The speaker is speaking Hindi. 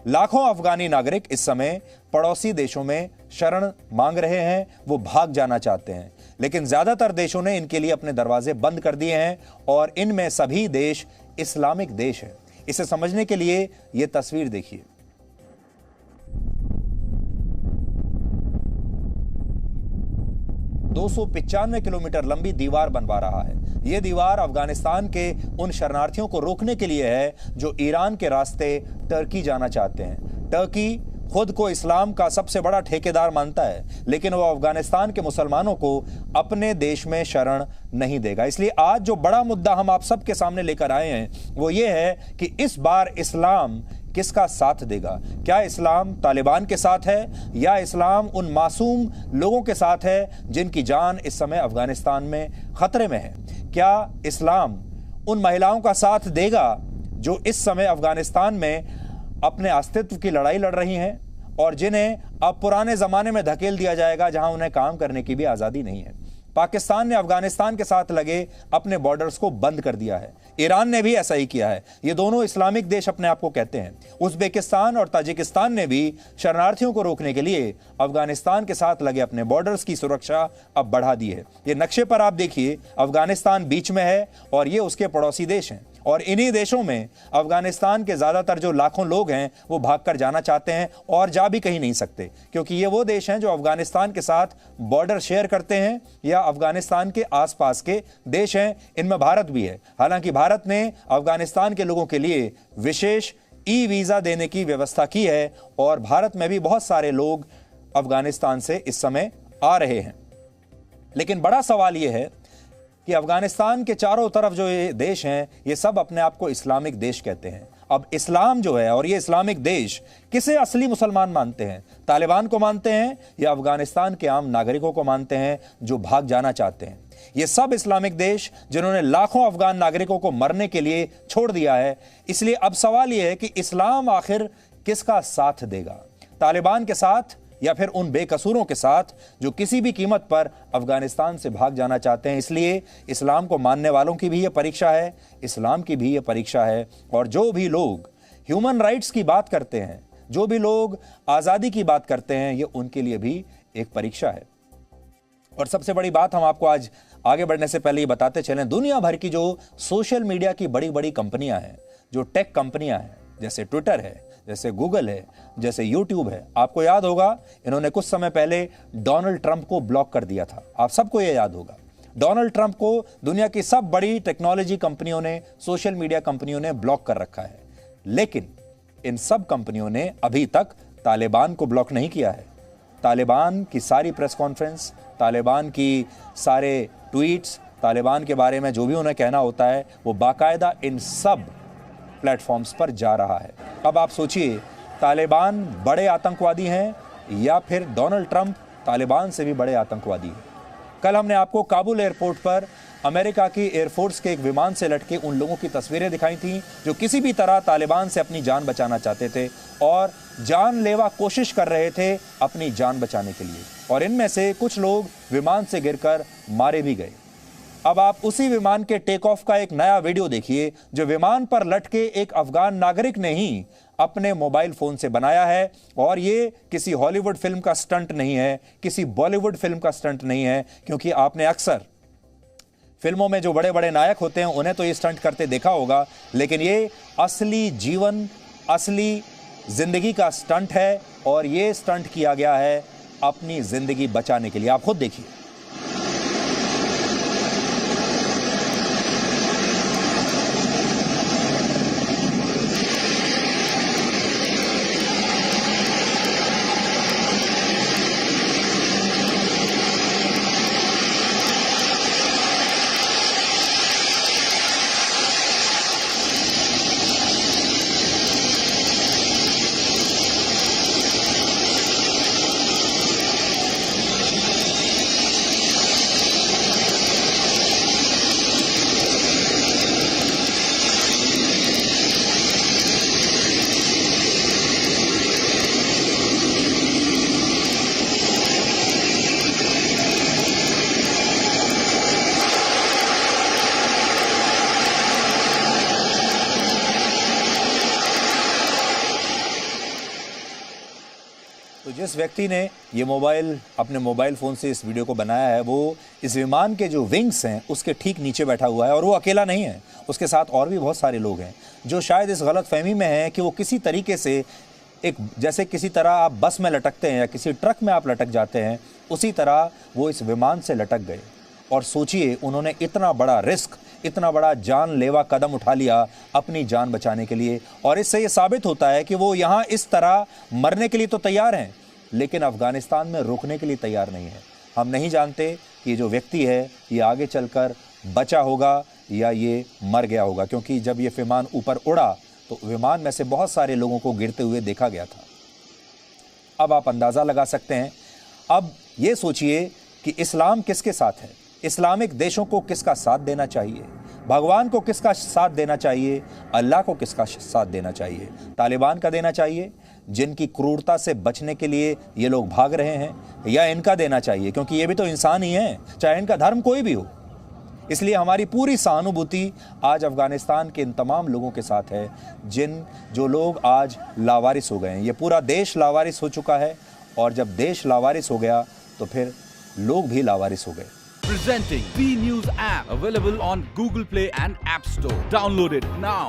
लाखों अफगानी नागरिक इस समय पड़ोसी देशों में शरण मांग रहे हैं, वो भाग जाना चाहते हैं, लेकिन ज्यादातर देशों ने इनके लिए अपने दरवाजे बंद कर दिए हैं और इनमें सभी देश इस्लामिक देश हैं। इसे समझने के लिए यह तस्वीर देखिए। $295 किलोमीटर लंबी दीवार बनवा रहा है। यह दीवार अफगानिस्तान के उन शरणार्थियों को रोकने के लिए है जो ईरान के रास्ते टर्की जाना चाहते हैं। टर्की खुद को इस्लाम का सबसे बड़ा ठेकेदार मानता है, लेकिन वह अफगानिस्तान के मुसलमानों को अपने देश में शरण नहीं देगा। इसलिए आज जो बड़ा मुद्दा हम आप सबके सामने लेकर आए हैं वो ये है कि इस बार इस्लाम किसका साथ देगा। क्या इस्लाम तालिबान के साथ है या इस्लाम उन मासूम लोगों के साथ है जिनकी जान इस समय अफगानिस्तान में खतरे में है। क्या इस्लाम उन महिलाओं का साथ देगा जो इस समय अफगानिस्तान में अपने अस्तित्व की लड़ाई लड़ रही हैं और जिन्हें अब पुराने जमाने में धकेल दिया जाएगा जहां उन्हें काम करने की भी आजादी नहीं है। पाकिस्तान ने अफगानिस्तान के साथ लगे अपने बॉर्डर्स को बंद कर दिया है। ईरान ने भी ऐसा ही किया है। ये दोनों इस्लामिक देश अपने आप को कहते हैं। उज़्बेकिस्तान और ताजिकिस्तान ने भी शरणार्थियों को रोकने के लिए अफगानिस्तान के साथ लगे अपने बॉर्डर्स की सुरक्षा अब बढ़ा दी है। ये नक्शे पर आप देखिए, अफगानिस्तान बीच में है और ये उसके पड़ोसी देश हैं और इन्हीं देशों में अफगानिस्तान के ज्यादातर जो लाखों लोग हैं वो भागकर जाना चाहते हैं और जा भी कहीं नहीं सकते, क्योंकि ये वो देश हैं जो अफगानिस्तान के साथ बॉर्डर शेयर करते हैं या अफगानिस्तान के आसपास के देश हैं। इनमें भारत भी है। हालांकि भारत ने अफगानिस्तान के लोगों के लिए विशेष ई वीजा देने की व्यवस्था की है और भारत में भी बहुत सारे लोग अफगानिस्तान से इस समय आ रहे हैं। लेकिन बड़ा सवाल यह है कि अफगानिस्तान के चारों तरफ जो ये देश हैं ये सब अपने आप को इस्लामिक देश कहते हैं। अब इस्लाम जो है और ये इस्लामिक देश किसे असली मुसलमान मानते हैं? तालिबान को मानते हैं या अफगानिस्तान के आम नागरिकों को मानते हैं जो भाग जाना चाहते हैं? ये सब इस्लामिक देश जिन्होंने लाखों अफगान नागरिकों को मरने के लिए छोड़ दिया है। इसलिए अब सवाल यह है कि इस्लाम आखिर किसका साथ देगा? तालिबान के साथ या फिर उन बेकसूरों के साथ जो किसी भी कीमत पर अफगानिस्तान से भाग जाना चाहते हैं? इसलिए इस्लाम को मानने वालों की भी यह परीक्षा है, इस्लाम की भी यह परीक्षा है। और जो भी लोग ह्यूमन राइट्स की बात करते हैं, जो भी लोग आज़ादी की बात करते हैं, ये उनके लिए भी एक परीक्षा है। और सबसे बड़ी बात हम आपको आज आगे बढ़ने से पहले ये बताते चलें, दुनिया भर की जो सोशल मीडिया की बड़ी बड़ी कंपनियां हैं, जो टेक कंपनियां हैं, जैसे ट्विटर है, जैसे गूगल है, जैसे यूट्यूब है, आपको याद होगा इन्होंने कुछ समय पहले डोनाल्ड ट्रंप को ब्लॉक कर दिया था। आप सबको ये याद होगा। डोनाल्ड ट्रंप को दुनिया की सब बड़ी टेक्नोलॉजी कंपनियों ने, सोशल मीडिया कंपनियों ने ब्लॉक कर रखा है। लेकिन इन सब कंपनियों ने अभी तक तालिबान को ब्लॉक नहीं किया है। तालिबान की सारी प्रेस कॉन्फ्रेंस, तालिबान की सारे ट्वीट्स, तालिबान के बारे में जो भी उन्हें कहना होता है वो बाकायदा इन सब प्लेटफॉर्म्स पर जा रहा है। अब आप सोचिए, तालिबान बड़े आतंकवादी हैं या फिर डोनाल्ड ट्रंप तालिबान से भी बड़े आतंकवादी हैं? कल हमने आपको काबुल एयरपोर्ट पर अमेरिका की एयरफोर्स के एक विमान से लटके उन लोगों की तस्वीरें दिखाई थीं जो किसी भी तरह तालिबान से अपनी जान बचाना चाहते थे और जानलेवा कोशिश कर रहे थे अपनी जान बचाने के लिए, और इनमें से कुछ लोग विमान से गिरकर मारे भी गए। अब आप उसी विमान के टेक ऑफ का एक नया वीडियो देखिए जो विमान पर लटके एक अफगान नागरिक ने ही अपने मोबाइल फोन से बनाया है। और ये किसी हॉलीवुड फिल्म का स्टंट नहीं है, किसी बॉलीवुड फिल्म का स्टंट नहीं है, क्योंकि आपने अक्सर फिल्मों में जो बड़े बड़े नायक होते हैं उन्हें तो ये स्टंट करते देखा होगा, लेकिन ये असली जीवन, असली जिंदगी का स्टंट है और ये स्टंट किया गया है अपनी जिंदगी बचाने के लिए। आप खुद देखिए। तो जिस व्यक्ति ने ये अपने मोबाइल फ़ोन से इस वीडियो को बनाया है, वो इस विमान के जो विंग्स हैं उसके ठीक नीचे बैठा हुआ है, और वो अकेला नहीं है, उसके साथ और भी बहुत सारे लोग हैं जो शायद इस गलत फहमी में हैं कि वो किसी तरीके से जैसे किसी तरह आप बस में लटकते हैं या किसी ट्रक में आप लटक जाते हैं, उसी तरह वो इस विमान से लटक गए। और सोचिए, उन्होंने इतना बड़ा रिस्क, इतना बड़ा जानलेवा कदम उठा लिया अपनी जान बचाने के लिए, और इससे ये साबित होता है कि वो यहाँ इस तरह मरने के लिए तो तैयार हैं, लेकिन अफ़गानिस्तान में रुकने के लिए तैयार नहीं है। हम नहीं जानते कि ये जो व्यक्ति है ये आगे चलकर बचा होगा या ये मर गया होगा, क्योंकि जब ये विमान ऊपर उड़ा तो विमान में से बहुत सारे लोगों को गिरते हुए देखा गया था। अब आप अंदाज़ा लगा सकते हैं। अब ये सोचिए कि इस्लाम किसके साथ है, इस्लामिक देशों को किसका साथ देना चाहिए, भगवान को किसका साथ देना चाहिए, अल्लाह को किसका साथ देना चाहिए? तालिबान का देना चाहिए, जिनकी क्रूरता से बचने के लिए ये लोग भाग रहे हैं, या इनका देना चाहिए, क्योंकि ये भी तो इंसान ही हैं, चाहे इनका धर्म कोई भी हो। इसलिए हमारी पूरी सहानुभूति आज अफ़गानिस्तान के इन तमाम लोगों के साथ है जो लोग आज लावारिस हो गए हैं। ये पूरा देश लावारिस हो चुका है, और जब देश लावारिस हो गया तो फिर लोग भी लावारिस हो गए। Presenting B News app, available on Google Play and App Store. Download it now.